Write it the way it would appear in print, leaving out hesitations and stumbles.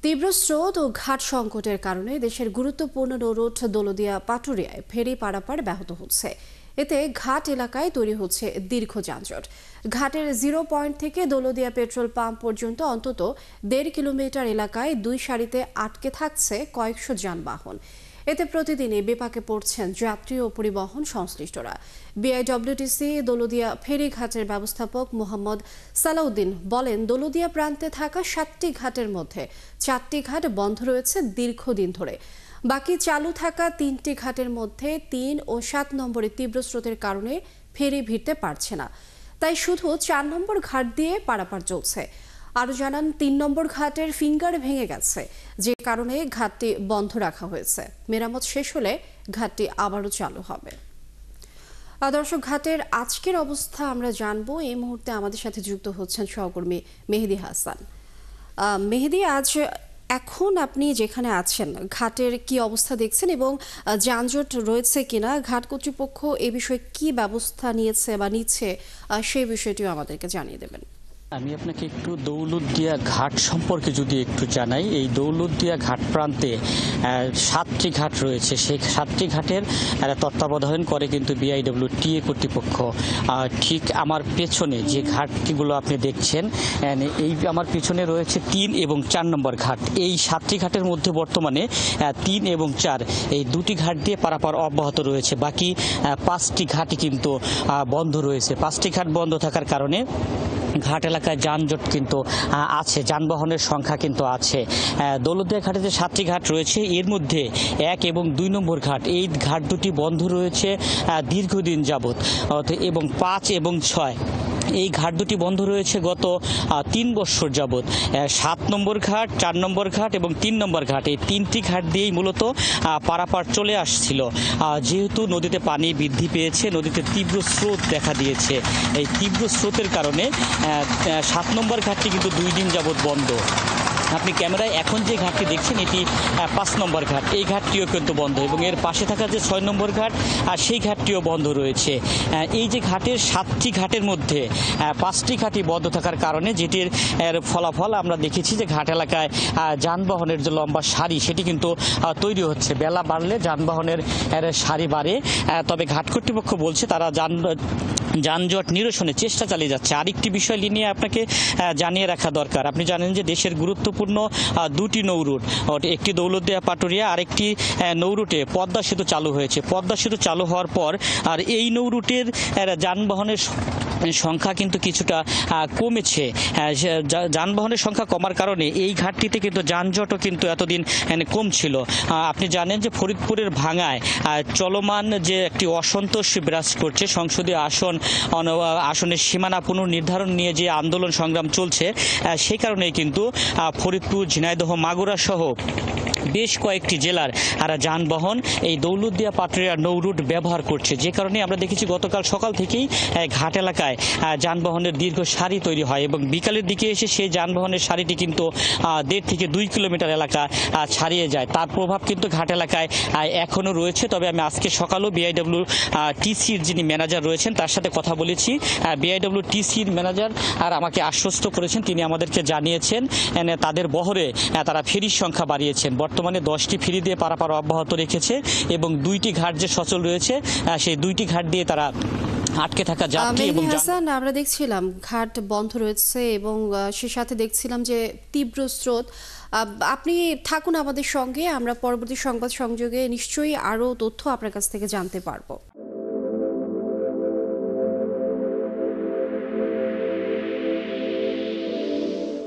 তীব্র স্রোত ও ঘাট সংকটের কারণে দেশের গুরুত্বপূর্ণ নৌরুট দৌলতদিয়া পাটুরিয়ায় ফেরি পারাপার ব্যাহত হচ্ছে। এতে ঘাট এলাকায় তৈরি হচ্ছে দীর্ঘ যানজট। ঘাটের 0 পয়েন্ট থেকে দৌলতদিয়া পেট্রোল পাম্প পর্যন্ত অন্তত 1.5 কিলোমিটার এলাকায় দুই সারিতে আটকে থাকছে কয়েকশো যানবাহন। এতে প্রতিদিনই বিপাকে পড়ছেন যাত্রী ও পরিবহন সংশ্লিষ্টরা। বিআইডব্লিউটিসি দৌলতদিয়া ফেরিঘাটের ব্যবস্থাপক মোহাম্মদ সালাউদ্দিন বলেন, দৌলতদিয়া প্রান্তে থাকা 7টি ঘাটের মধ্যে 4টি ঘাট বন্ধ রয়েছে দীর্ঘদিন ধরে। বাকি চালু থাকা 3টি ঘাটের মধ্যে 3 ও 7 নম্বরে তীব্র স্রোতের কারণে ফেরি ভিড়তে পারছে না, তাই শুধু 4 নম্বর ঘাট দিয়ে পারাপার চলছে। আরও জানান, 3 নম্বর ঘাটের ফিঙ্গার ভেঙে গেছে, যে কারণে ঘাটটি বন্ধ রাখা হয়েছে। মেরামত শেষ হলে ঘাটটি আবারও চালু হবে। দর্শক, ঘাটের আজকের অবস্থা আমরা জানবো। এই মুহূর্তে আমাদের সাথে যুক্ত হচ্ছেন সহকর্মী মেহেদি হাসান। মেহেদি, এখন আপনি যেখানে আছেন ঘাটের কি অবস্থা দেখছেন এবং যানজট রয়েছে কিনা, ঘাট কর্তৃপক্ষ এ বিষয়ে কি ব্যবস্থা নিয়েছে বা নিচ্ছে সেই বিষয়টিও আমাদেরকে জানিয়ে দেবেন। আমি আপনাকে একটু দৌলতদিয়া ঘাট সম্পর্কে যদি একটু জানাই। এই দৌলতদিয়া ঘাট প্রান্তে 7টি ঘাট রয়েছে। সেই 7টি ঘাটের তত্ত্বাবধান করে কিন্তু বিআইডব্লিউটিএ কর্তৃপক্ষ। ঠিক আমার পেছনে যে ঘাটগুলো আপনি দেখছেন, এই আমার পেছনে রয়েছে 3 এবং 4 নম্বর ঘাট। এই 7টি ঘাটের মধ্যে বর্তমানে 3 এবং 4 এই দুটি ঘাট দিয়ে পারাপার অব্যাহত রয়েছে। বাকি 5টি ঘাটই কিন্তু বন্ধ রয়েছে। 5টি ঘাট বন্ধ থাকার কারণে ঘাট এলাকায় যানজট কিন্তু আছে, যানবাহনের সংখ্যা কিন্তু আছে। দৌলতদিয়া ঘাটে যে 7টি ঘাট রয়েছে, এর মধ্যে 1 এবং 2 নম্বর ঘাট, এই ঘাট দুটি বন্ধ রয়েছে দীর্ঘদিন যাবৎ, এবং 5 এবং 6 এই ঘাট দুটি বন্ধ রয়েছে গত 3 বছর যাবৎ। 7 নম্বর ঘাট, 4 নম্বর ঘাট এবং 3 নম্বর ঘাট, এই 3টি ঘাট দিয়েই মূলত পারাপার চলে আসছিল। যেহেতু নদীতে পানি বৃদ্ধি পেয়েছে, নদীতে তীব্র স্রোত দেখা দিয়েছে, এই তীব্র স্রোতের কারণে 7 নম্বর ঘাটটি কিন্তু 2 দিন যাবৎ বন্ধ। আপনি ক্যামেরায় এখন যে ঘাটটি দেখছেন, এটি 5 নম্বর ঘাট, এই ঘাটটিও কিন্তু বন্ধ, এবং এর পাশে থাকা যে 6 নম্বর ঘাট, আর সেই ঘাটটিও বন্ধ রয়েছে। এই যে ঘাটের 7টি ঘাটের মধ্যে 5টি ঘাটই বন্ধ থাকার কারণে যেটির ফলাফল আমরা দেখেছি যে ঘাট এলাকায় যানবাহনের যে লম্বা সারি, সেটি কিন্তু তৈরি হচ্ছে। বেলা বাড়লে যানবাহনের সারি বাড়ে। তবে ঘাট কর্তৃপক্ষ বলছে তারা যানজট নিরসনের চেষ্টা চালিয়ে যাচ্ছে। আরেকটি বিষয় নিয়ে আপনাকে জানিয়ে রাখা দরকার। আপনি জানেন যে দেশের গুরুত্বপূর্ণ 2টি নৌরুট, একটি দৌলতদিয়া পাটুরিয়া, আরেকটি নৌরুটে পদ্মা সেতু চালু হয়েছে। পদ্মা সেতু চালু হওয়ার পর আর এই নৌরুটের যানবাহনের সংখ্যা কিন্তু কিছুটা কমেছে। যানবাহনের সংখ্যা কমার কারণে এই ঘাটটিতে কিন্তু যানজটও কিন্তু এতদিন কম ছিল। আপনি জানেন যে ফরিদপুরের ভাঙায় চলমান যে একটি অসন্তোষ বিরাজ করছে, সংসদীয় আসনের সীমানা পুনর্নির্ধারণ নিয়ে যে আন্দোলন সংগ্রাম চলছে, সেই কারণেই কিন্তু ফরিদপুর, ঝিনাইদহ, মাগুরা সহ বেশ কয়েকটি জেলার যানবাহন এই দৌলতদিয়া পাটুরিয়া নৌরুট ব্যবহার করছে, যে কারণে আমরা দেখেছি গতকাল সকাল থেকেই ঘাট এলাকায় যানবাহনের দীর্ঘ সারি তৈরি হয়, এবং বিকালের দিকে এসে সেই যানবাহনের সারিটি কিন্তু 1.5 থেকে 2 কিলোমিটার এলাকা ছাড়িয়ে যায়। তার প্রভাব কিন্তু ঘাট এলাকায় এখনও রয়েছে। তবে আমি আজকে সকালেও বিআইডব্লিউটিসির যিনি ম্যানেজার রয়েছেন তার সাথে কথা বলেছি। বিআইডব্লিউটিসির ম্যানেজার আর আমাকে আশ্বস্ত করেছেন, তিনি আমাদেরকে জানিয়েছেন তাদের বহরে তারা ফেরির সংখ্যা বাড়িয়েছেন। বর্তমানে 10টি ফেরি দিয়ে পারাপার অব্যাহত রেখেছে, এবং 2টি ঘাট যে সচল রয়েছে, সেই 2টি ঘাট দিয়ে তারা আটকে থাকা যাত্রী এবং আমরা দেখছিলাম ঘাট বন্ধ রয়েছে, এবং সে সাথে দেখছিলাম যে তীব্র স্রোত। আপনি থাকুন আমাদের সঙ্গে, আমরা পরবর্তী সংবাদ সংযোগে নিশ্চয়ই আরো তথ্য আপনার কাছ থেকে জানতে পারবো।